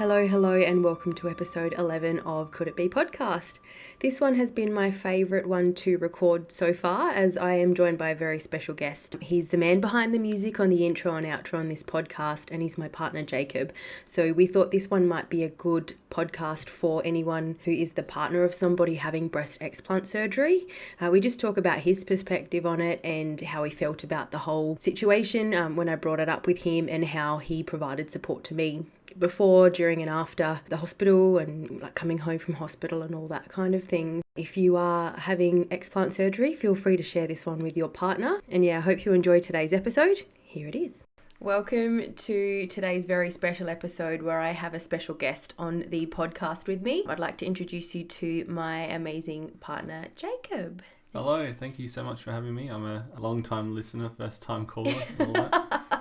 Hello, and welcome to episode 11 of Could It Be podcast. This one has been my favourite one to record so far, as I am joined by a very special guest. He's the man behind the music on the intro and outro on this podcast, and he's my partner Jacob. So we thought this one might be a good podcast for anyone who is the partner of somebody having breast explant surgery. We just talk about his perspective on it and how he felt about the whole situation when I brought it up with him, and how he provided support to me before, during and after the hospital, and like coming home from hospital and all that kind of thing. If you are having explant surgery, feel free to share this one with your partner. And yeah, I hope you enjoy today's episode. Here it is. Welcome to today's very special episode where I have a special guest on the podcast with me. I'd like to introduce you to my amazing partner, Jacob. Hello, thank you so much for having me. I'm a long-time listener, first-time caller, and all that.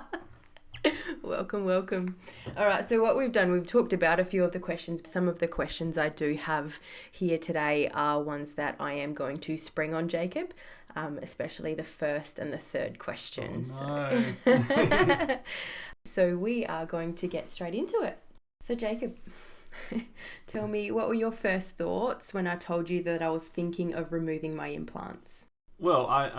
Welcome. All right, so what we've done, we've talked about a few of the questions. Some of the questions I do have here today are ones that I am going to spring on Jacob, especially the first and the third questions. Oh, no. So we are going to get straight into it. So Jacob, tell me, what were your first thoughts when I told you that I was thinking of removing my implants? Well, I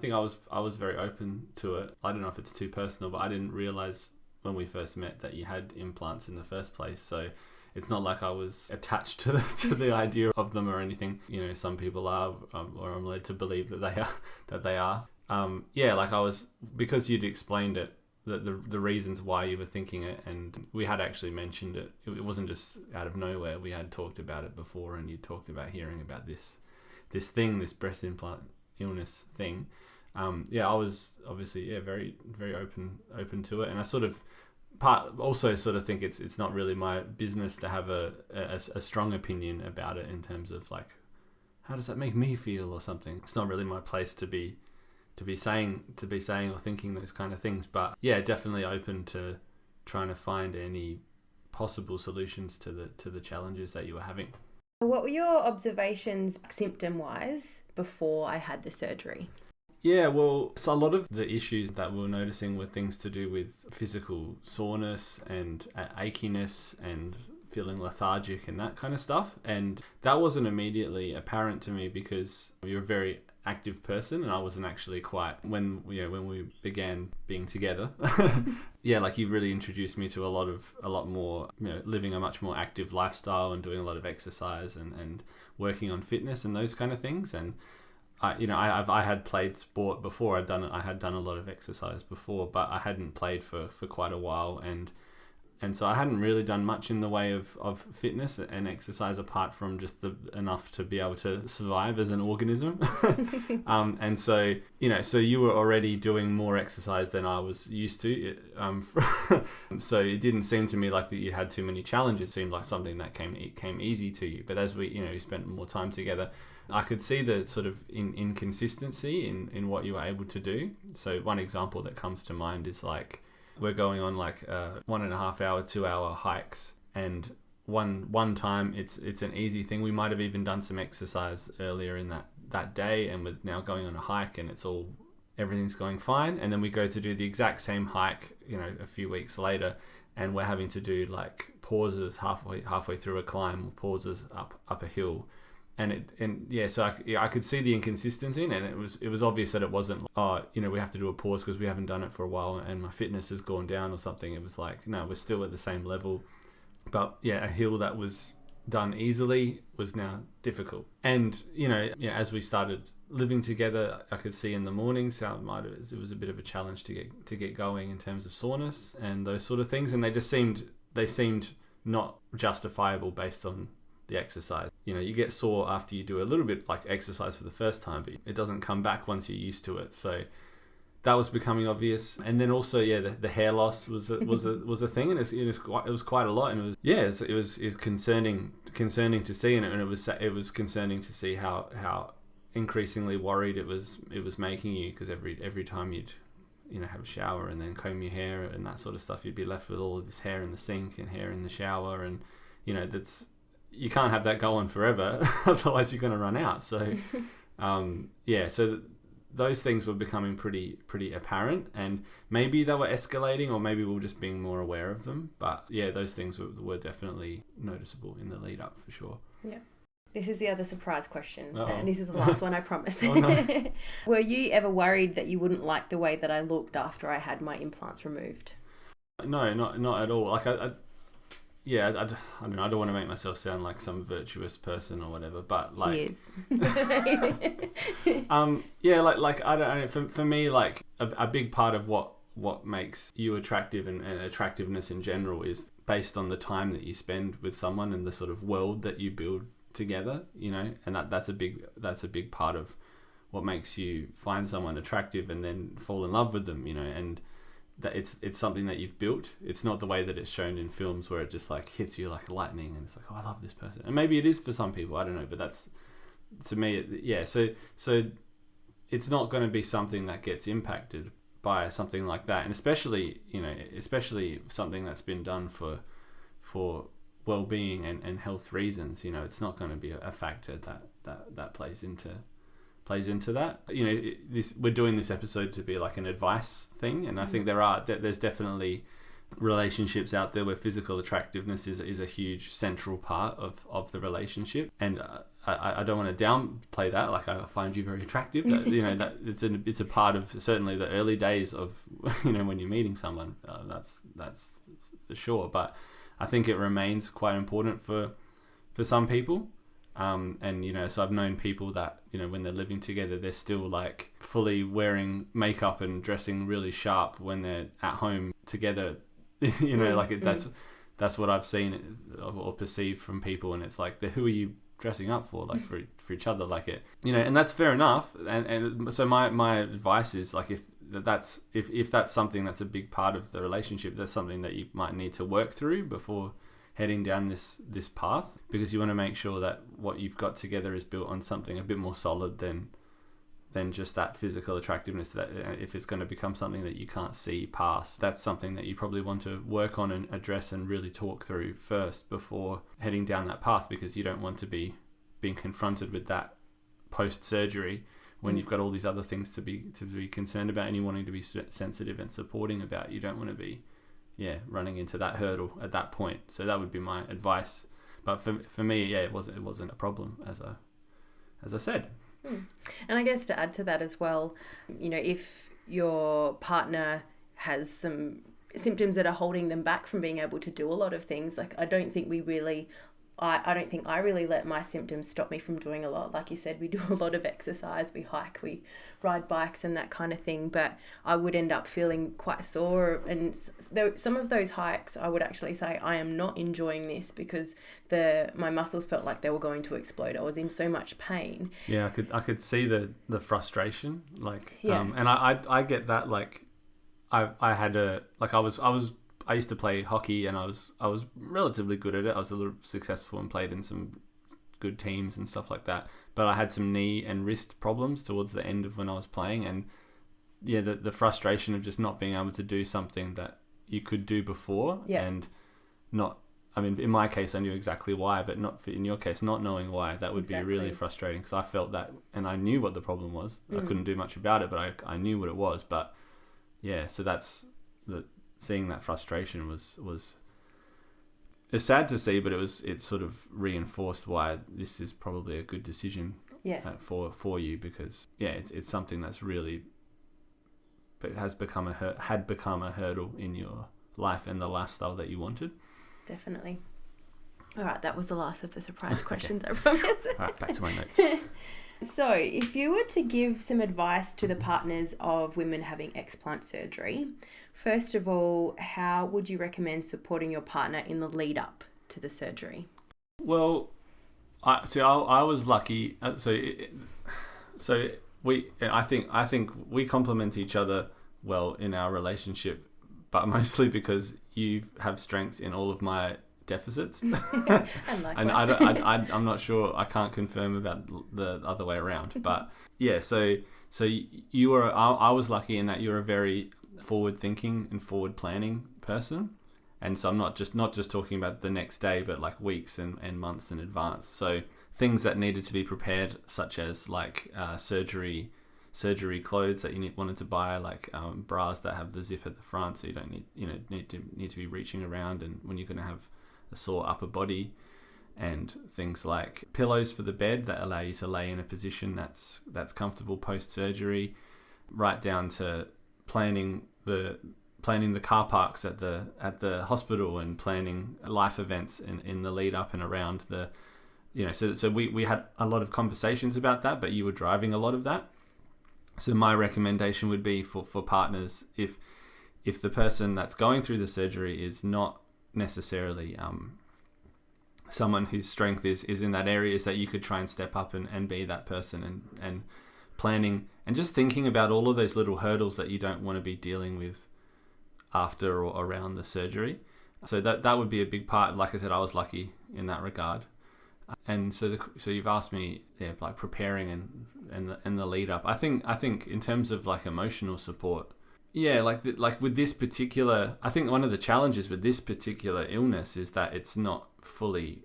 think I was very open to it. I don't know if it's too personal, but I didn't realize when we first met that you had implants in the first place. So it's not like I was attached to the idea of them or anything. You know, some people are, or I'm led to believe that they are. Like I was, because you'd explained it, the reasons why you were thinking it, and we had actually mentioned it. It wasn't just out of nowhere. We had talked about it before, and you talked about hearing about this breast implant illness thing. I was obviously very very open to it, and I also think it's not really my business to have a strong opinion about it in terms of like, how does that make me feel or something. It's not really my place to be saying or thinking those kind of things. But yeah, definitely open to trying to find any possible solutions to the challenges that you were having. What were your observations symptom-wise before I had the surgery? Yeah, well, so a lot of the issues that we were noticing were things to do with physical soreness and achiness and feeling lethargic and that kind of stuff. And that wasn't immediately apparent to me because you're a very active person, and I wasn't actually quite, when we began being together. Like you really introduced me to a lot more, living a much more active lifestyle and doing a lot of exercise and working on fitness and those kind of things. And I had played sport before. I had done a lot of exercise before, but I hadn't played for quite a while, and so I hadn't really done much in the way of fitness and exercise apart from just enough to be able to survive as an organism. And so, so you were already doing more exercise than I was used to. So it didn't seem to me like that you had too many challenges. It seemed like something that came easy to you. But as we spent more time together, I could see the sort of inconsistency in what you were able to do. So one example that comes to mind is like, we're going on like 1.5 hour, 2 hour hikes, and one time it's an easy thing. We might have even done some exercise earlier in that day, and we're now going on a hike, and everything's going fine. And then we go to do the exact same hike, a few weeks later, and we're having to do like pauses halfway through a climb, or pauses up a hill. So I could see the inconsistency, and it was obvious that it wasn't, we have to do a pause because we haven't done it for a while and my fitness has gone down or something. It was like, no, we're still at the same level. But yeah, a hill that was done easily was now difficult. And, as we started living together, I could see in the mornings how it was a bit of a challenge to get going in terms of soreness and those sort of things. And they seemed not justifiable based on the exercise. You get sore after you do a little bit like exercise for the first time, but it doesn't come back once you're used to it. So that was becoming obvious. And then also, the hair loss was a thing, and it was quite a lot. And it was concerning to see, and it was concerning to see how increasingly worried it was making you, because every time you'd have a shower and then comb your hair and that sort of stuff, you'd be left with all of this hair in the sink and hair in the shower, and you can't have that go on forever, otherwise you're going to run out. So, so those things were becoming pretty apparent, and maybe they were escalating, or maybe we were just being more aware of them. But yeah, those things were definitely noticeable in the lead up, for sure. Yeah. This is the other surprise question. Uh-oh. And this is the last one, I promise. Oh, no. Were you ever worried that you wouldn't like the way that I looked after I had my implants removed? No, not at all. Like I don't know. I don't want to make myself sound like some virtuous person or whatever, but like, He is. yeah, like I don't know. For me, like a big part of what makes you attractive and attractiveness in general is based on the time that you spend with someone and the sort of world that you build together, you know, and that's a big part of what makes you find someone attractive and then fall in love with them, you know, and that it's something that you've built. It's not the way that it's shown in films where it just like hits you like lightning and it's like, oh, I love this person. And maybe it is for some people, I don't know, but that's, to me, yeah. So it's not going to be something that gets impacted by something like that, and especially something that's been done for well-being and health reasons. You know, it's not going to be a factor that plays into that. You know, we're doing this episode to be like an advice thing, and I think there's definitely relationships out there where physical attractiveness is a huge central part of the relationship, and I don't want to downplay that. Like, I find you very attractive. That, you know, that it's a part of certainly the early days of, you know, when you're meeting someone. That's for sure. But I think it remains quite important for some people. And, you know, so I've known people that, you know, when they're living together, they're still like fully wearing makeup and dressing really sharp when they're at home together. You know, that's what I've seen or perceived from people, and it's like, who are you dressing up for? Like for each other, like it, you know, and that's fair enough. And so my advice is like, if that's something that's a big part of the relationship, that's something that you might need to work through before heading down this path, because you want to make sure that what you've got together is built on something a bit more solid than just that physical attractiveness. That if it's going to become something that you can't see past, that's something that you probably want to work on and address and really talk through first before heading down that path, because you don't want to be being confronted with that post surgery when you've got all these other things to be concerned about, and you wanting to be sensitive and supporting about. You don't want to be running into that hurdle at that point. So that would be my advice. But for me, it wasn't a problem, as I said. And I guess to add to that as well, you know, if your partner has some symptoms that are holding them back from being able to do a lot of things, like I don't think I really let my symptoms stop me from doing a lot. Like you said, we do a lot of exercise, we hike, we ride bikes and that kind of thing, but I would end up feeling quite sore, and some of those hikes I would actually say I am not enjoying this because my muscles felt like they were going to explode. I was in so much pain. Yeah, I could see the frustration, like, and I get that. Like I used to play hockey, and I was relatively good at it. I was a little successful and played in some good teams and stuff like that. But I had some knee and wrist problems towards the end of when I was playing, and the frustration of just not being able to do something that you could do before, and not. I mean, in my case, I knew exactly why, but in your case, not knowing why, that would be really frustrating, because I felt that, and I knew what the problem was. I couldn't do much about it, but I knew what it was. But so that's seeing that frustration was it's sad to see, but it sort of reinforced why this is probably a good decision for you, because it's something that's really had become a hurdle in your life and the lifestyle that you wanted. Definitely. All right, that was the last of the surprise questions, I promise. All right, back to my notes. So, if you were to give some advice to the partners of women having explant surgery, first of all, how would you recommend supporting your partner in the lead up to the surgery? Well, I was lucky. I think we complement each other well in our relationship, but mostly because you have strengths in all of my deficits. And I'm not sure, I can't confirm about the other way around, but so I was lucky in that you're a very forward thinking and forward planning person, and so I'm not just talking about the next day, but like weeks and months in advance. So things that needed to be prepared, such as like surgery surgery clothes that you wanted to buy, like bras that have the zip at the front, so you don't need to be reaching around, and when you're going to have a sore upper body, and things like pillows for the bed that allow you to lay in a position that's comfortable post surgery, right down to planning the car parks at the hospital and planning life events in the lead up and around the, so we had a lot of conversations about that, but you were driving a lot of that. So my recommendation would be for partners, if the person that's going through the surgery is not necessarily someone whose strength is in that area, is that you could try and step up and be that person, and planning and just thinking about all of those little hurdles that you don't want to be dealing with after or around the surgery. So that would be a big part. Like I said, I was lucky in that regard. And so you've asked me, like preparing and the lead up. I think in terms of like emotional support, like with this particular, I think one of the challenges with this particular illness is that it's not fully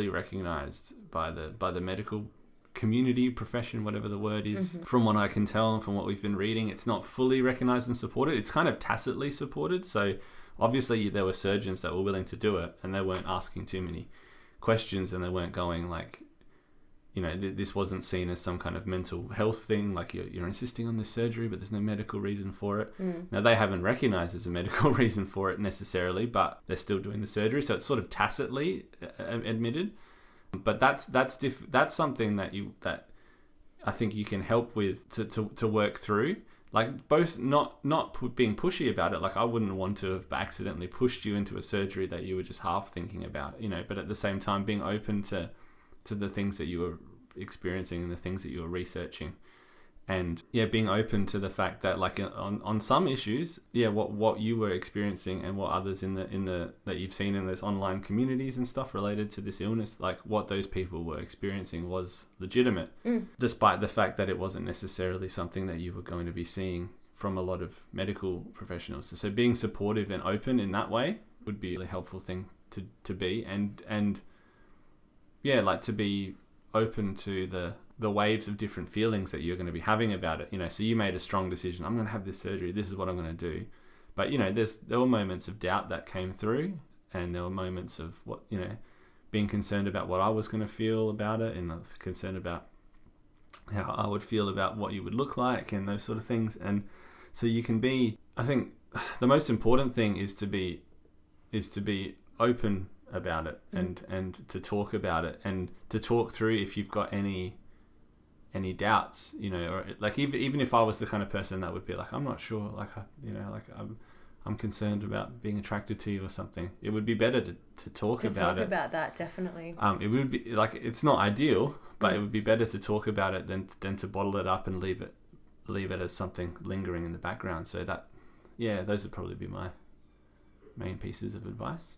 recognized by the medical community, profession, whatever the word is. Mm-hmm. From what I can tell and from what we've been reading, it's not fully recognized and supported. It's kind of tacitly supported. So obviously there were surgeons that were willing to do it, and they weren't asking too many questions, and they weren't going like, this wasn't seen as some kind of mental health thing, like you're insisting on this surgery but there's no medical reason for it. Now they haven't recognized as a medical reason for it necessarily, but they're still doing the surgery, so it's sort of tacitly admitted. But that's something that I think you can help with to work through, like both not being pushy about it. Like I wouldn't want to have accidentally pushed you into a surgery that you were just half thinking about, but at the same time being open to the things that you were experiencing and the things that you were researching, and being open to the fact that like on some issues, what you were experiencing and what others in the that you've seen in those online communities and stuff related to this illness, like what those people were experiencing was legitimate, despite the fact that it wasn't necessarily something that you were going to be seeing from a lot of medical professionals. So being supportive and open in that way would be a really helpful thing to be, and like to be open to the waves of different feelings that you're going to be having about it. So you made a strong decision, I'm going to have this surgery, this is what I'm going to do. But there were moments of doubt that came through, and there were moments of what being concerned about what I was going to feel about it, and concerned about how I would feel about what you would look like, and those sort of things. And so you can be, I think the most important thing is to be open about it, and to talk about it, and to talk through if you've got any doubts, or like even if I was the kind of person that would be like, I'm not sure, like I'm concerned about being attracted to you or something, it would be better to talk about that, definitely. It would be like, it's not ideal, but it would be better to talk about it than to bottle it up and leave it as something lingering in the background. So that those would probably be my main pieces of advice.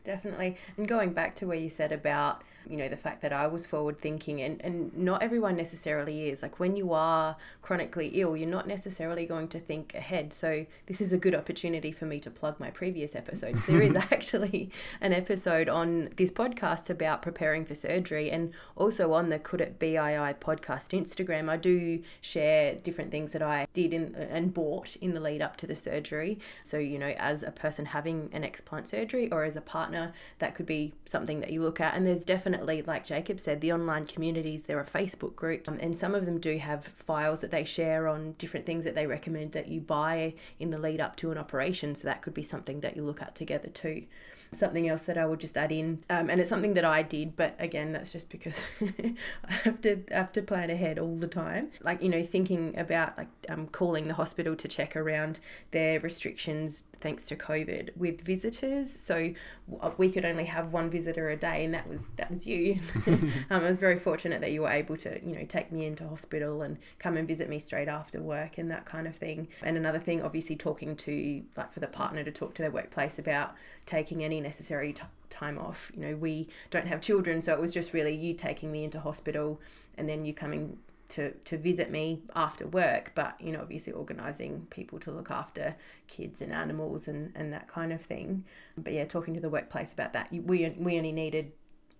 Definitely. And going back to where you said about, the fact that I was forward thinking, and not everyone necessarily is. Like when you are chronically ill, you're not necessarily going to think ahead. So this is a good opportunity for me to plug my previous episodes. There is actually an episode on this podcast about preparing for surgery, and also on the Could It Be II podcast Instagram. I do share different things that I did and bought in the lead up to the surgery. So, as a person having an explant surgery, or as a partner, that could be something that you look at. And there's definitely, like Jacob said, the online communities, there are Facebook groups, and some of them do have files that they share on different things that they recommend that you buy in the lead up to an operation. So that could be something that you look at together too. Something else that I would just add in, and it's something that I did, but again, that's just because I have to plan ahead all the time. Like, thinking about calling the hospital to check around their restrictions thanks to COVID with visitors. So we could only have one visitor a day, and that was you. I was very fortunate that you were able to, take me into hospital and come and visit me straight after work and that kind of thing. And another thing, obviously, talking to, like, for the partner to talk to their workplace about taking any necessary time off. We don't have children, so it was just really you taking me into hospital and then you coming to visit me after work, but obviously organising people to look after kids and animals and that kind of thing. But talking to the workplace about that, we only needed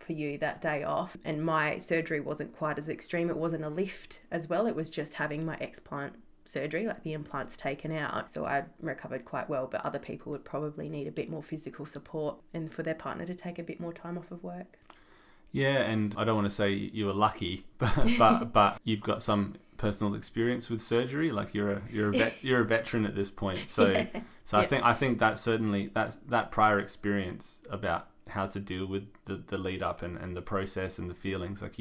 for you that day off. And my surgery wasn't quite as extreme. It wasn't a lift as well. It was just having my explant surgery, like the implants taken out. So I recovered quite well, but other people would probably need a bit more physical support and for their partner to take a bit more time off of work. Yeah, and I don't want to say you were lucky, but you've got some personal experience with surgery. Like you're a veteran at this point. So Yeah. I think that certainly that prior experience about how to deal with the lead up and the process and the feelings, like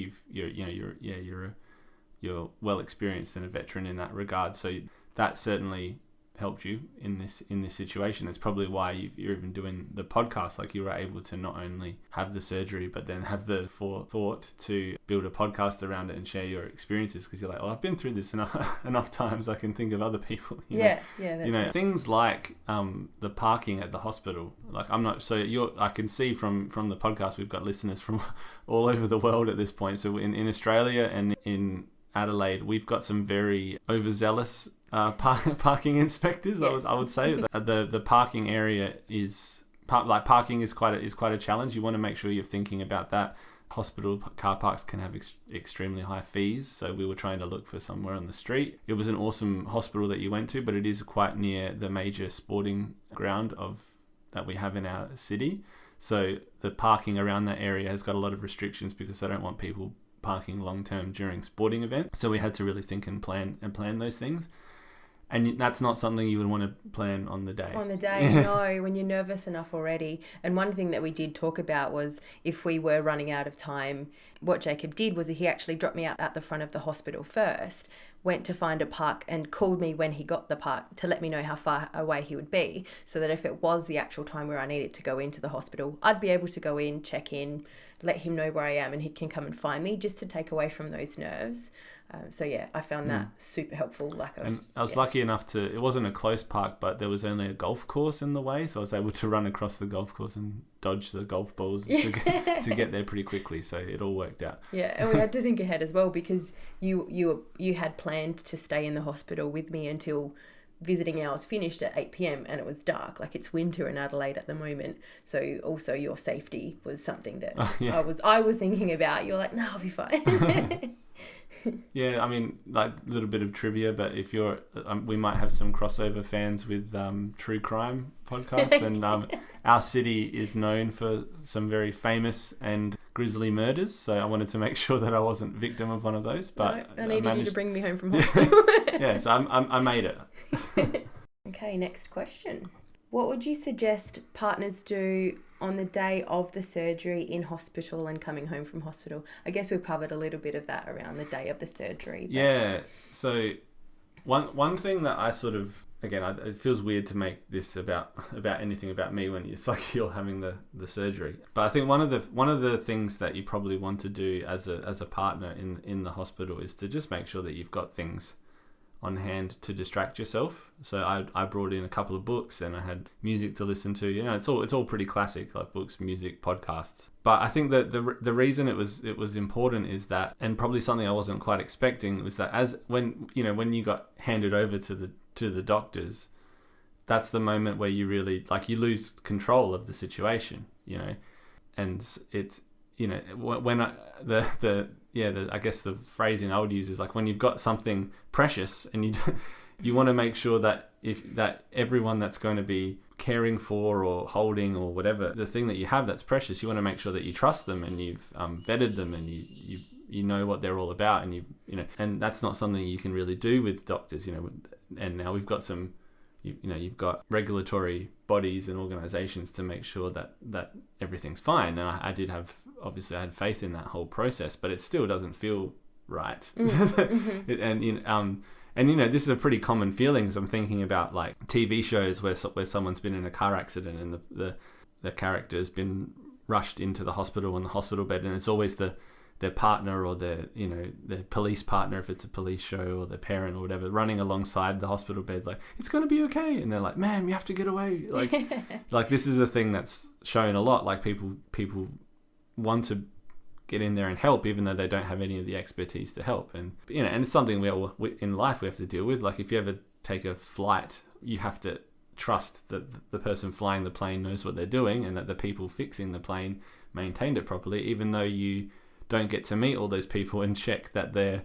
you're well experienced and a veteran in that regard. So that certainly helped you in this situation. It's probably why you're even doing the podcast. Like you were able to not only have the surgery but then have the forethought to build a podcast around it and share your experiences, because you're like, well, I've been through this enough times. I can think of other people. Yeah, things like the parking at the hospital. Like I can see from the podcast we've got listeners from all over the world at this point. So in Australia and in Adelaide, we've got some very overzealous parking inspectors. Yes. I would say the parking area parking is quite a challenge. You want to make sure you're thinking about that. Hospital car parks can have extremely high fees, so we were trying to look for somewhere on the street. It was an awesome hospital that you went to, but it is quite near the major sporting ground that we have in our city. So the parking around that area has got a lot of restrictions because they don't want people parking long term during sporting events. So we had to really think and plan those things. And that's not something you would want to plan on the day. No, when you're nervous enough already. And one thing that we did talk about was if we were running out of time, what Jacob did was he actually dropped me out at the front of the hospital first, went to find a park and called me when he got the park to let me know how far away he would be, so that if it was the actual time where I needed to go into the hospital, I'd be able to go in, check in, let him know where I am, and he can come and find me, just to take away from those nerves. So yeah, I found that super helpful. I was lucky enough to, it wasn't a close park, but there was only a golf course in the way, so I was able to run across the golf course and dodge the golf balls to get there pretty quickly. So it all worked out. Yeah, and we had to think ahead as well, because you had planned to stay in the hospital with me until visiting hours finished at 8 p.m. and it was dark. Like, it's winter in Adelaide at the moment, so also your safety was something that I was thinking about. You're like, no, I'll be fine. Yeah, I mean, like a little bit of trivia, but if you're, we might have some crossover fans with true crime podcasts, and our city is known for some very famous and grisly murders. So I wanted to make sure that I wasn't victim of one of those. But no, I needed you to bring me home from hospital. Yeah, so I made it. Okay, next question. What would you suggest partners do on the day of the surgery in hospital and coming home from hospital? I guess we've covered a little bit of that around the day of the surgery. Yeah. So one thing that I sort of, again, it feels weird to make this about anything about me when it's like you're having the surgery. But I think one of the things that you probably want to do as a partner in the hospital is to just make sure that you've got things on hand to distract yourself. So I brought in a couple of books and I had music to listen to. You know, it's all pretty classic, like books, music, podcasts. But I think that the reason it was important is that, and probably something I wasn't quite expecting, was that when you got handed over to the doctors, that's the moment where you really, like, you lose control of the situation, you know. And it's, you know, when I guess the phrasing I would use is like, when you've got something precious and you want to make sure that that everyone that's going to be caring for or holding or whatever, the thing that you have that's precious, you want to make sure that you trust them and you've vetted them and you know what they're all about, and you know, and that's not something you can really do with doctors, you know. And now we've got some, you've got regulatory bodies and organizations to make sure that everything's fine. And I had faith in that whole process, but it still doesn't feel right. And you know, this is a pretty common feeling, because I'm thinking about like TV shows where someone's been in a car accident and the character's been rushed into the hospital on the hospital bed, and it's always their partner or their police partner, if it's a police show, or their parent or whatever, running alongside the hospital bed like, it's going to be okay, and they're like, ma'am, you have to get away. Like like this is a thing that's shown a lot. Like people want to get in there and help, even though they don't have any of the expertise to help. And and it's something we in life we have to deal with. Like, if you ever take a flight, you have to trust that the person flying the plane knows what they're doing and that the people fixing the plane maintained it properly, even though you don't get to meet all those people and check that they're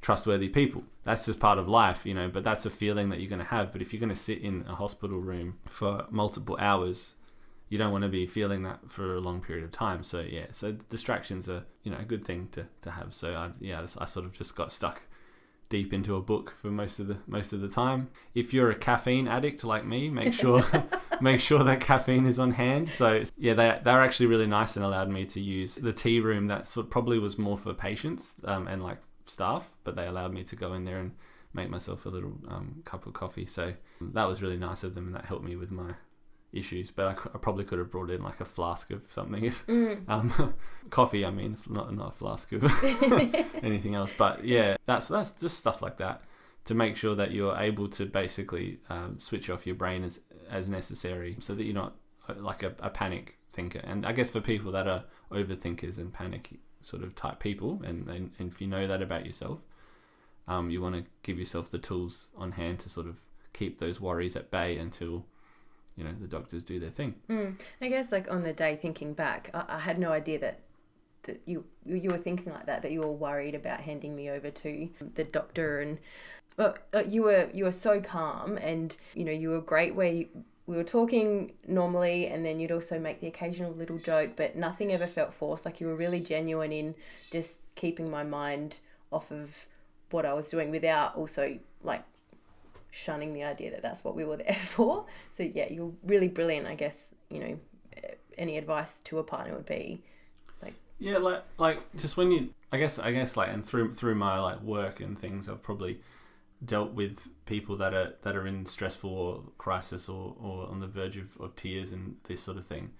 trustworthy people. That's just part of life, you know, but that's a feeling that you're going to have. But if you're going to sit in a hospital room for multiple hours, you don't want to be feeling that for a long period of time. So yeah, so distractions are, you know, a good thing to have. So I sort of just got stuck deep into a book for most of the time. If you're a caffeine addict like me, make sure that caffeine is on hand. So yeah, they're actually really nice and allowed me to use the tea room that probably was more for patients and like staff, but they allowed me to go in there and make myself a little cup of coffee. So that was really nice of them, and that helped me with my issues. But I probably could have brought in like a flask of something if coffee, I mean, not a flask of anything else. But yeah, that's just stuff like that to make sure that you're able to basically switch off your brain as necessary, so that you're not like a panic thinker. And I guess for people that are overthinkers and panic sort of type people, and if you know that about yourself, you want to give yourself the tools on hand to sort of keep those worries at bay until, you know, the doctors do their thing. I guess like on the day, thinking back, I had no idea that you were thinking like that you were worried about handing me over to the doctor, and you were so calm, and you know, you were great where we were talking normally, and then you'd also make the occasional little joke, but nothing ever felt forced. Like you were really genuine in just keeping my mind off of what I was doing without also like shunning the idea that that's what we were there for. So yeah, you're really brilliant. I guess, you know, any advice to a partner would be like, yeah, like just when you, I guess like, and through my like work and things, I've probably dealt with people that are in stressful or crisis or on the verge of tears and this sort of thing.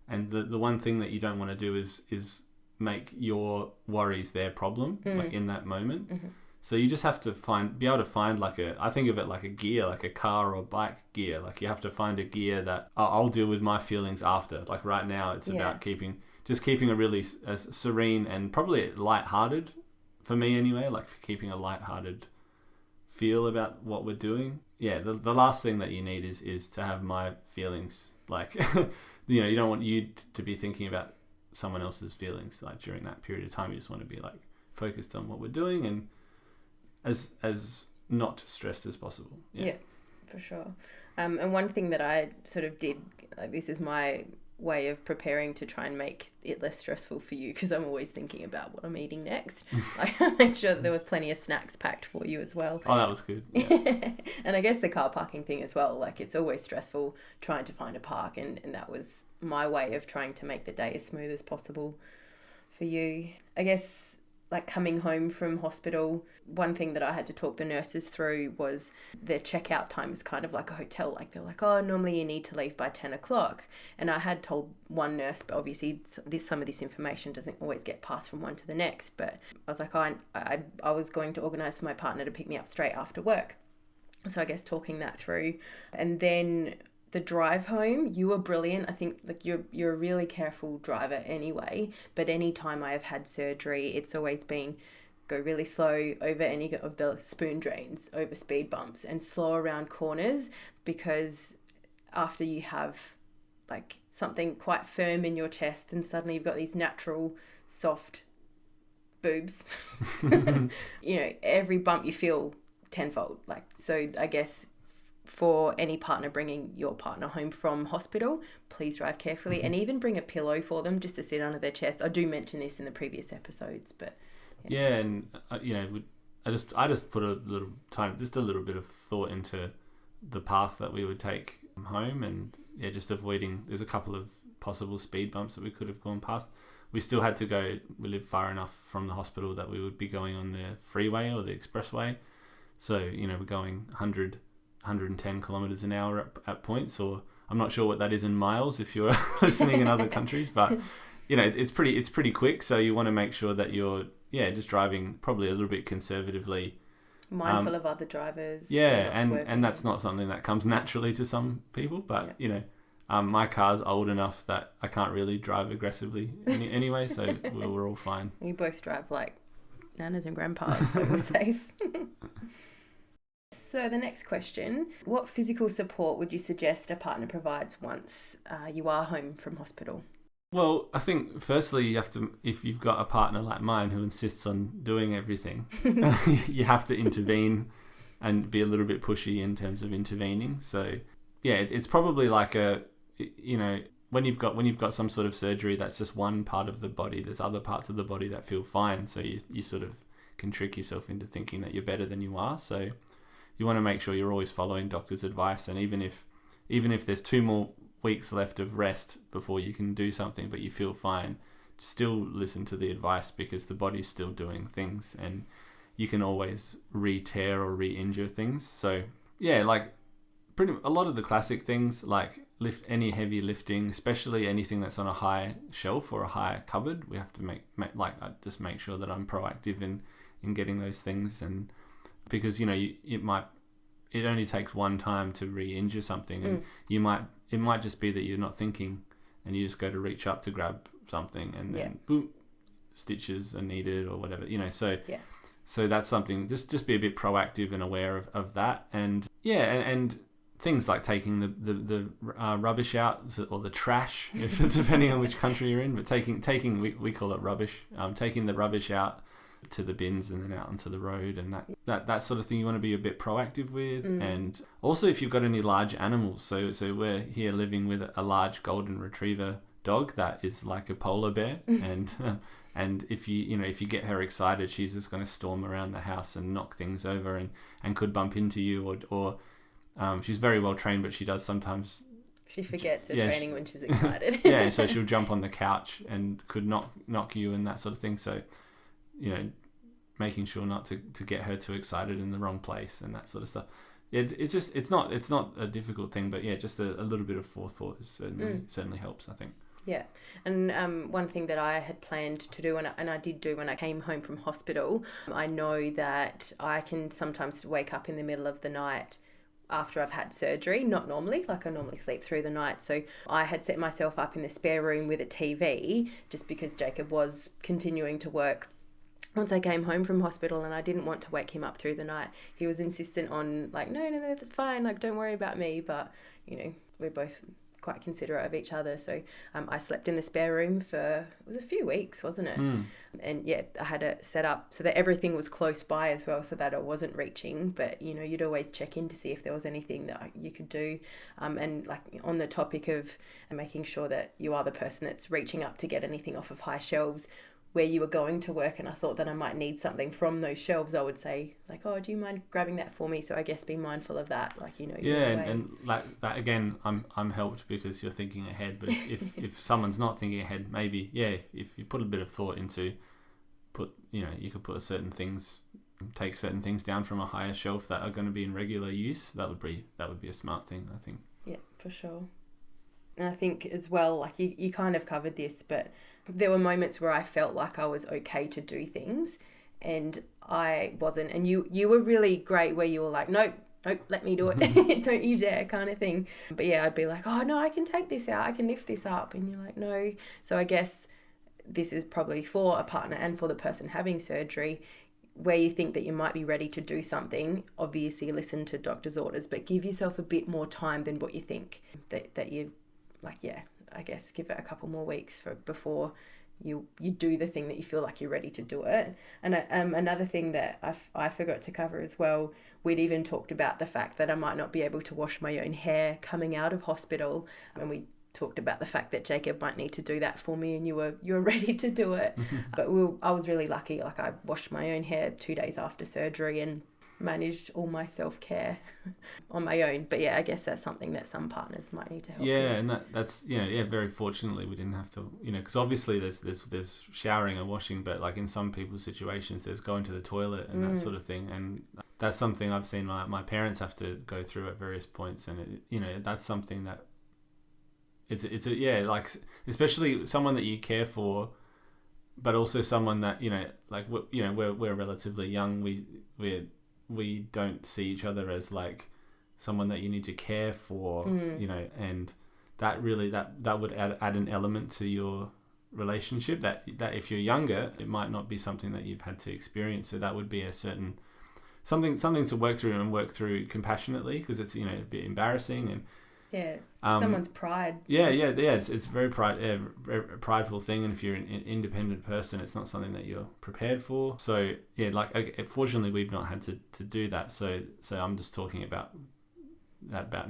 And the one thing that you don't want to do is make your worries their problem, like in that moment. Mm-hmm. So you just have to be able to find like I think of it like a gear, like a car or bike gear. Like you have to find a gear that I'll deal with my feelings after. Like right now it's about keeping a really serene and probably lighthearted, for me anyway, like keeping a lighthearted feel about what we're doing. Yeah, the last thing that you need is to have my feelings, like, you know, you don't want you to be thinking about someone else's feelings like during that period of time. You just want to be like focused on what we're doing and as not stressed as possible. Yeah, for sure. And one thing that I sort of did, like, this is my way of preparing to try and make it less stressful for you, because I'm always thinking about what I'm eating next. Like, I made sure that there were plenty of snacks packed for you as well. Oh, that was good. Yeah. And I guess the car parking thing as well, like it's always stressful trying to find a park, and that was my way of trying to make the day as smooth as possible for you. I guess, like, coming home from hospital, one thing that I had to talk the nurses through was their checkout time is kind of like a hotel. Like, they're like, oh, normally you need to leave by 10 o'clock. And I had told one nurse, but obviously some of this information doesn't always get passed from one to the next. But I was like, I was going to organise for my partner to pick me up straight after work. So I guess talking that through. And then the drive home, you were brilliant. I think, like, you're a really careful driver anyway, but any time I have had surgery, it's always been go really slow over any of the spoon drains, over speed bumps, and slow around corners, because after you have like something quite firm in your chest and suddenly you've got these natural soft boobs, you know, every bump you feel tenfold. Like, so I guess for any partner bringing your partner home from hospital, please drive carefully, and even bring a pillow for them just to sit under their chest. I do mention this in the previous episodes, but yeah, and you know, I just put a little bit of thought into the path that we would take home, and yeah, just avoiding. There's a couple of possible speed bumps that we could have gone past. We still had to go. We live far enough from the hospital that we would be going on the freeway or the expressway. So, you know, we're going 110 kilometers an hour at points, or I'm not sure what that is in miles if you're listening in other countries, but you know, it's pretty quick. So you want to make sure that you're just driving probably a little bit conservatively, mindful of other drivers. Yeah, and that's not something that comes naturally to some people, but you know, my car's old enough that I can't really drive aggressively anyway, so we're all fine. We both drive like nanas and grandpas, so we're safe. So the next question, what physical support would you suggest a partner provides once you are home from hospital? Well, I think firstly you have to, if you've got a partner like mine who insists on doing everything, you have to intervene and be a little bit pushy in terms of intervening. So yeah, it's probably like when you've got some sort of surgery that's just one part of the body, there's other parts of the body that feel fine. So you sort of can trick yourself into thinking that you're better than you are. So you want to make sure you're always following doctor's advice, and even if there's 2 more weeks left of rest before you can do something but you feel fine, still listen to the advice, because the body's still doing things and you can always re-tear or re-injure things. So yeah, like a lot of the classic things, like any heavy lifting, especially anything that's on a high shelf or a high cupboard, we have to I just make sure that I'm proactive in getting those things. And because it only takes one time to re-injure something, and it might just be that you're not thinking and you just go to reach up to grab something and then boom, stitches are needed or whatever, so that's something, just be a bit proactive and aware of that. And and things like taking the rubbish out, or the trash, depending on which country you're in, but taking we call it rubbish, taking the rubbish out to the bins and then out onto the road, and that sort of thing you want to be a bit proactive with. And also if you've got any large animals, so we're here living with a large golden retriever dog that is like a polar bear, and if you get her excited, she's just going to storm around the house and knock things over and could bump into you, or she's very well trained, but she does sometimes, she forgets her training when she's excited. So she'll jump on the couch and could knock you and that sort of thing. So making sure not to get her too excited in the wrong place and that sort of stuff. It's not a difficult thing, but just a little bit of forethought certainly helps, I think. Yeah, and one thing that I had planned to do, and I did do when I came home from hospital, I know that I can sometimes wake up in the middle of the night after I've had surgery, not normally, like I normally sleep through the night. So I had set myself up in the spare room with a TV, just because Jacob was continuing to work once I came home from hospital, and I didn't want to wake him up through the night. He was insistent on like, no, that's fine, like don't worry about me. But we're both quite considerate of each other, so I slept in the spare room for, it was a few weeks, wasn't it? And I had it set up so that everything was close by as well, so that it wasn't reaching, but you'd always check in to see if there was anything that you could do. And like on the topic of making sure that you are the person that's reaching up to get anything off of high shelves, where you were going to work and I thought that I might need something from those shelves, I would say like, oh, do you mind grabbing that for me? So I guess be mindful of that, like and like that again, I'm helped because you're thinking ahead. But if someone's not thinking ahead, maybe if you put a bit of thought into you could put take certain things down from a higher shelf that are going to be in regular use. That would be a smart thing, I think. Yeah, for sure. And I think as well, like you kind of covered this, but there were moments where I felt like I was okay to do things and I wasn't. And you were really great where you were like, nope, let me do it. Don't you dare, kind of thing. But I'd be like, oh no, I can take this out, I can lift this up. And you're like, no. So I guess this is probably for a partner and for the person having surgery, where you think that you might be ready to do something, obviously listen to doctor's orders, but give yourself a bit more time than what you think that you like. I guess give it a couple more weeks before you do the thing that you feel like you're ready to do it. And another thing that I forgot to cover as well, we'd even talked about the fact that I might not be able to wash my own hair coming out of hospital, and we talked about the fact that Jacob might need to do that for me, and you were ready to do it. But I was really lucky. Like I washed my own hair 2 days after surgery and managed all my self-care on my own. But I guess that's something that some partners might need to help with. And that's very fortunately we didn't have to, because obviously there's showering and washing, but like in some people's situations there's going to the toilet and that sort of thing, and that's something I've seen my parents have to go through at various points, and that's something that it's like especially someone that you care for, but also someone that we're relatively young, we don't see each other as like someone that you need to care for, and that really that would add an element to your relationship that if you're younger, it might not be something that you've had to experience. So that would be a certain something to work through and work through compassionately, because it's, you know, a bit embarrassing and it's someone's pride. It's very very prideful thing, and if you're an independent person, it's not something that you're prepared for. So yeah, like fortunately we've not had to do that. So I'm just talking about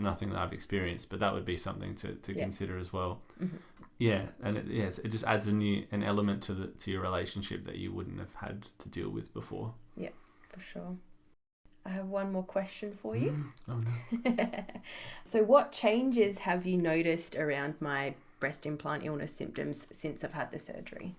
nothing that I've experienced, but that would be something to consider as well. Mm-hmm. Yeah, and it just adds an element to your relationship that you wouldn't have had to deal with before. Yeah, for sure. I have one more question for you. Oh no. So what changes have you noticed around my breast implant illness symptoms since I've had the surgery?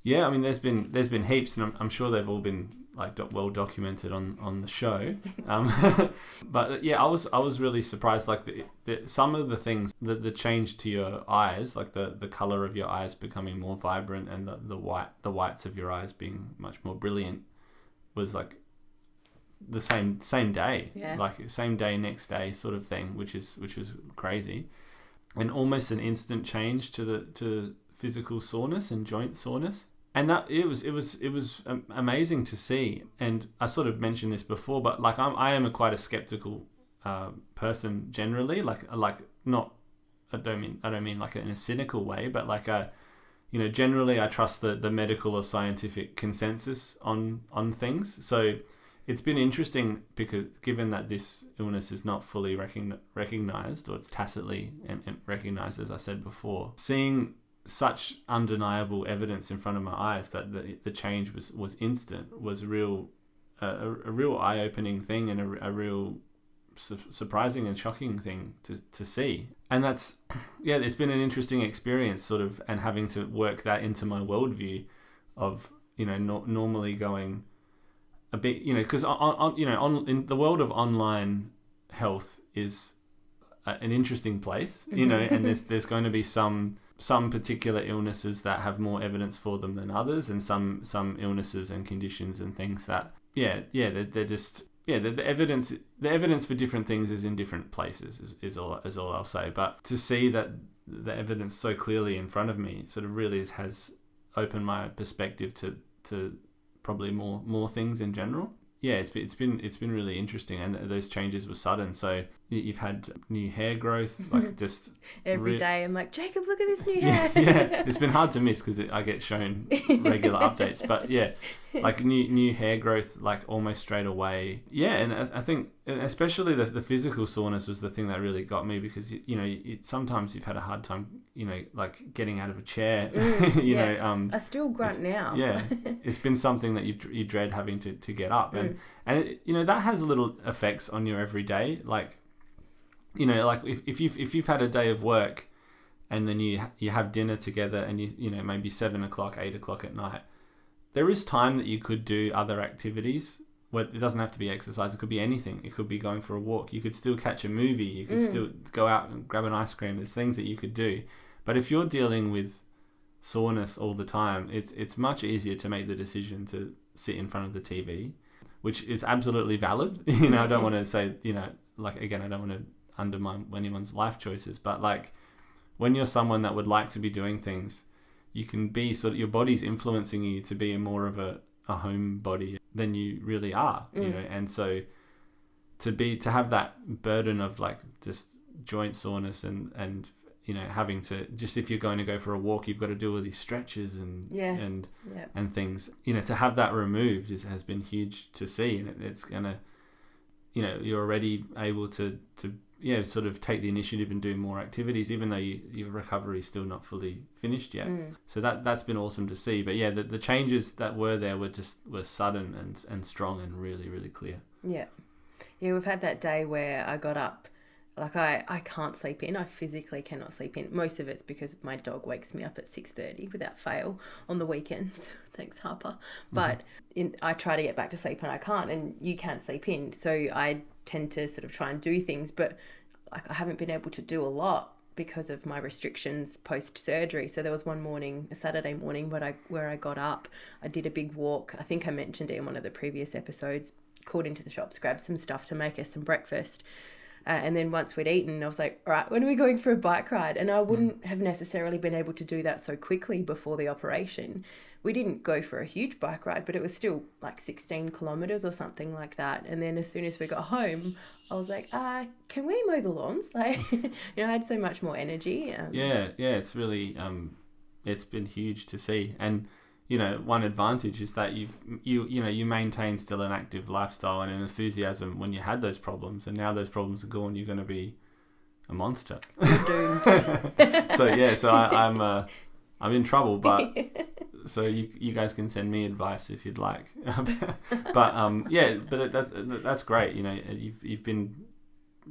Yeah, I mean, there's been heaps, and I'm sure they've all been like well documented on the show. But yeah, I was really surprised. Like some of the things, the change to your eyes, like the color of your eyes becoming more vibrant, and the whites of your eyes being much more brilliant, was like the same day, like same day, next day sort of thing, which was crazy, and almost an instant change to the physical soreness and joint soreness. And that it was amazing to see. And I sort of mentioned this before, but like I am quite a skeptical person generally. Like not, I don't mean like in a cynical way, but like generally I trust the medical or scientific consensus on things. So it's been interesting, because given that this illness is not fully recognized, or it's tacitly recognized, as I said before, seeing such undeniable evidence in front of my eyes that the change was instant was a real eye-opening thing, and a real surprising and shocking thing to see. And that's, yeah, it's been an interesting experience, sort of, and having to work that into my worldview of, normally going a bit, because in the world of online health is an interesting place, and there's going to be some particular illnesses that have more evidence for them than others, and some illnesses and conditions and things that they're just the evidence for different things is in different places is all I'll say. But to see that the evidence so clearly in front of me sort of really has opened my perspective to probably more things in general. Yeah, it's been really interesting, and those changes were sudden. So you've had new hair growth, like just every day. I'm like, Jacob, look at this new hair. Yeah, it's been hard to miss because I get shown regular updates. But yeah, like new hair growth, like almost straight away. Yeah, and I think especially the physical soreness was the thing that really got me, because sometimes you've had a hard time, like getting out of a chair. I still grunt now. Yeah, it's been something that you dread having to get up, and that has little effects on your everyday, like if you've had a day of work, and then you have dinner together, and maybe 7 o'clock, 8 o'clock at night, there is time that you could do other activities. Well, it doesn't have to be exercise. It could be anything. It could be going for a walk. You could still catch a movie. You could still go out and grab an ice cream. There's things that you could do. But if you're dealing with soreness all the time, it's much easier to make the decision to sit in front of the TV, which is absolutely valid. I don't want to say, again, I don't want to undermine anyone's life choices, but like when you're someone that would like to be doing things, you can be your body's influencing you to be more of a homebody than you really are, and so to have that burden of like just joint soreness and having to, just if you're going to go for a walk, you've got to do all these stretches and things, to have that removed has been huge to see, and it's gonna, you're already able to sort of take the initiative and do more activities, even though your recovery is still not fully finished yet. So that's been awesome to see. But yeah, the changes that were there were sudden and strong and really, really clear. Yeah, we've had that day where I got up, like I can't sleep in. I physically cannot sleep in. Most of it's because my dog wakes me up at 6:30 without fail on the weekends. Thanks, Harper. But I try to get back to sleep and I can't, and you can't sleep in. So I tend to sort of try and do things, but like I haven't been able to do a lot because of my restrictions post-surgery. So there was one morning, a Saturday morning, where I got up, I did a big walk. I think I mentioned it in one of the previous episodes, called into the shops, grabbed some stuff to make us some breakfast. And then once we'd eaten, I was like, all right, when are we going for a bike ride? And I wouldn't have necessarily been able to do that so quickly before the operation. We didn't go for a huge bike ride, but it was still like 16 kilometers or something like that. And then as soon as we got home, I was like, can we mow the lawns? Like, I had so much more energy. Yeah, it's really, it's been huge to see. And, one advantage is that you maintain still an active lifestyle and an enthusiasm when you had those problems, and now those problems are gone, you're going to be a monster. You're doomed. So I'm in trouble, but so you guys can send me advice if you'd like. but that's great. You've been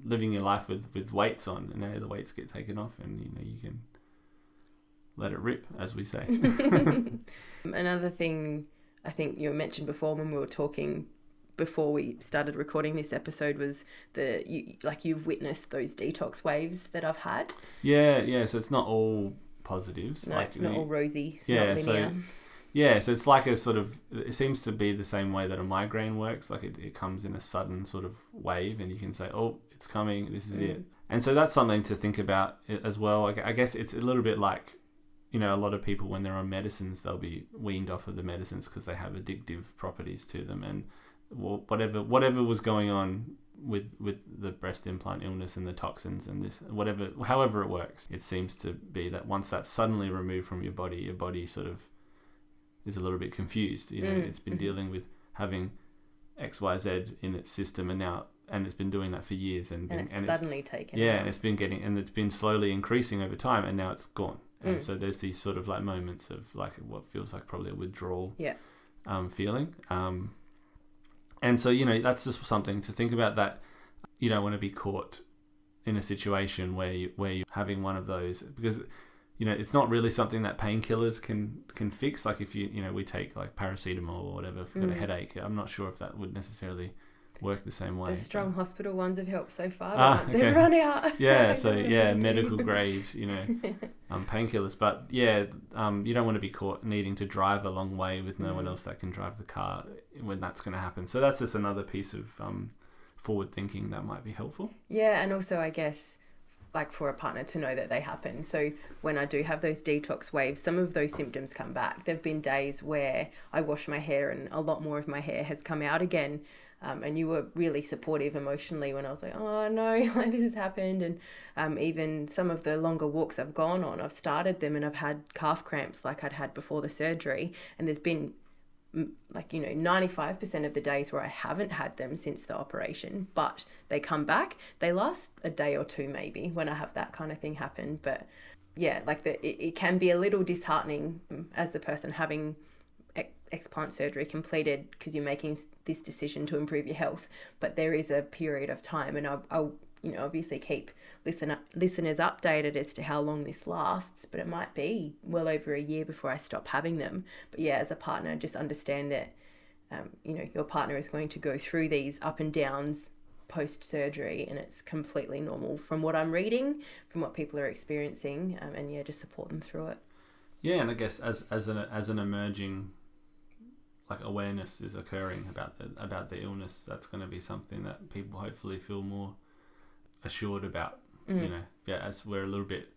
living your life with weights on, and now the weights get taken off, and you can let it rip, as we say. Another thing I think you mentioned before when we were talking before we started recording this episode was you've witnessed those detox waves that I've had. Yeah. So it's not all positives. No, it's not all rosy. It's not linear. So it's like a sort of, it seems to be the same way that a migraine works. Like it comes in a sudden sort of wave, and you can say, oh, it's coming, this is it. And so that's something to think about as well. I guess it's a little bit like, a lot of people when they're on medicines, they'll be weaned off of the medicines because they have addictive properties to them. And whatever was going on with the breast implant illness and the toxins and this, however it works, it seems to be that once that's suddenly removed from your body sort of is a little bit confused. It's been dealing with having XYZ in its system, and it's been doing that for years, and suddenly taken. Yeah, and it's been slowly increasing over time, and now it's gone. And so there's these sort of like moments of like what feels like probably a withdrawal feeling. And so, that's just something to think about, that you don't want to be caught in a situation where you're having one of those, because it's not really something that painkillers can fix. Like if we take like paracetamol or whatever if we've got a headache, I'm not sure if that would necessarily work the same way. The strong hospital ones have helped so far, but once they've run out. Yeah, so medical grade, painkillers. But you don't want to be caught needing to drive a long way with no one else that can drive the car when that's going to happen. So that's just another piece of forward thinking that might be helpful. Yeah, and also I guess like for a partner to know that they happen. So when I do have those detox waves, some of those symptoms come back. There've been days where I wash my hair and a lot more of my hair has come out again. And you were really supportive emotionally when I was like, oh no, like this has happened. And even some of the longer walks I've gone on, I've started them and I've had calf cramps like I'd had before the surgery. And there's been 95% of the days where I haven't had them since the operation, but they come back. They last a day or two maybe when I have that kind of thing happen. But yeah, like it can be a little disheartening as the person having explant surgery completed, because you're making this decision to improve your health, but there is a period of time, and I'll obviously keep listeners updated as to how long this lasts, but it might be well over a year before I stop having them. But yeah, as a partner, just understand that your partner is going to go through these up and downs post surgery, and it's completely normal from what I'm reading, from what people are experiencing, and just support them through it. Yeah, and I guess as an emerging awareness is occurring about the illness, that's going to be something that people hopefully feel more assured about. As we're a little bit,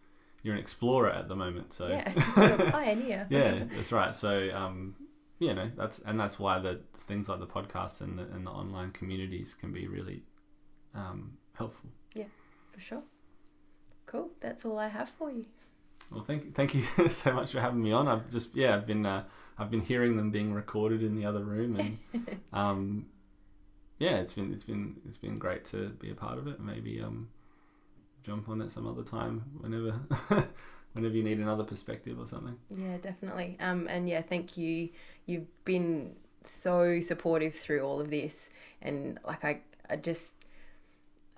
you're an explorer at the moment, so you're a pioneer. Yeah, that's right. So that's why the things like the podcast and the online communities can be really helpful. Yeah, for sure. Cool. That's all I have for you. Well, thank you so much for having me on. I've been hearing them being recorded in the other room, and it's been great to be a part of it. Maybe jump on it some other time whenever you need another perspective or something. Yeah, definitely. Thank you. You've been so supportive through all of this, and I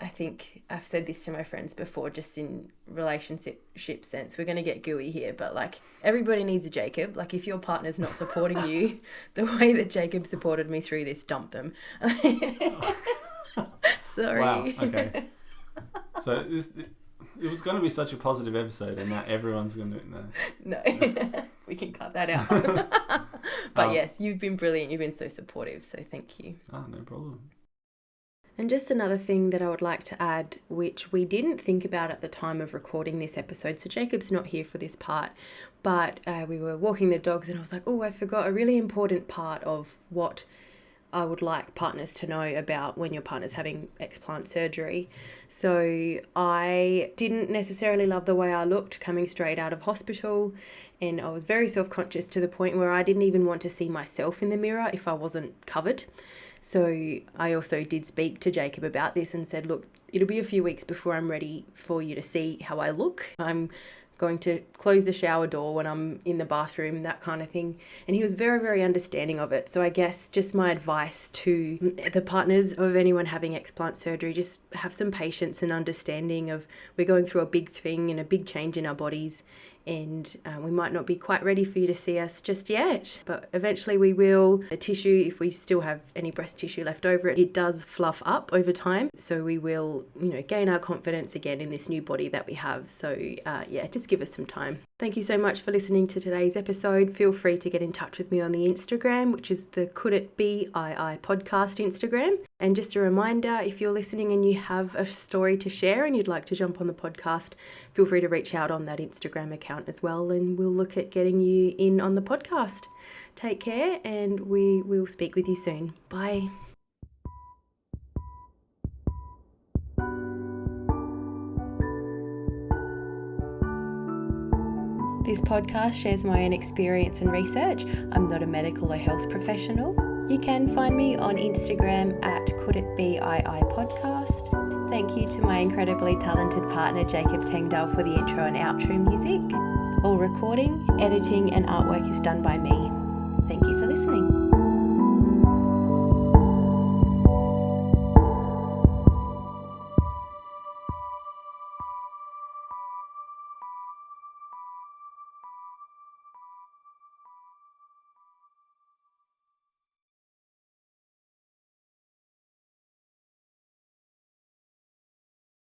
think I've said this to my friends before, just in relationship sense. We're going to get gooey here, but everybody needs a Jacob. If your partner's not supporting you the way that Jacob supported me through this, dump them. Sorry. Wow. Okay. So it was going to be such a positive episode, and now everyone's going to No. We can cut that out. But yes, you've been brilliant. You've been so supportive. So thank you. Oh, no problem. And just another thing that I would like to add, which we didn't think about at the time of recording this episode. So Jacob's not here for this part, but we were walking the dogs and I was like, oh, I forgot a really important part of what I would like partners to know about when your partner's having explant surgery. So I didn't necessarily love the way I looked coming straight out of hospital, and I was very self-conscious to the point where I didn't even want to see myself in the mirror if I wasn't covered. So I also did speak to Jacob about this and said, look, it'll be a few weeks before I'm ready for you to see how I look. I'm going to close the shower door when I'm in the bathroom, that kind of thing. And he was very, very understanding of it. So I guess just my advice to the partners of anyone having explant surgery, just have some patience and understanding of we're going through a big thing and a big change in our bodies, and we might not be quite ready for you to see us just yet, but eventually we will. The tissue, if we still have any breast tissue left over it, it does fluff up over time, so we will, gain our confidence again in this new body that we have. So just give us some time. Thank you so much for listening to today's episode. Feel free to get in touch with me on the Instagram, which is the Could It Be II podcast Instagram. And just a reminder, if you're listening and you have a story to share and you'd like to jump on the podcast, feel free to reach out on that Instagram account as well, and we'll look at getting you in on the podcast. Take care, and we will speak with you soon. Bye. This podcast shares my own experience and research. I'm not a medical or health professional. You can find me on Instagram at Could It Be II podcast. Thank you to my incredibly talented partner Jacob Tengdal for the intro and outro music. All recording, editing and artwork is done by me. Thank you for listening.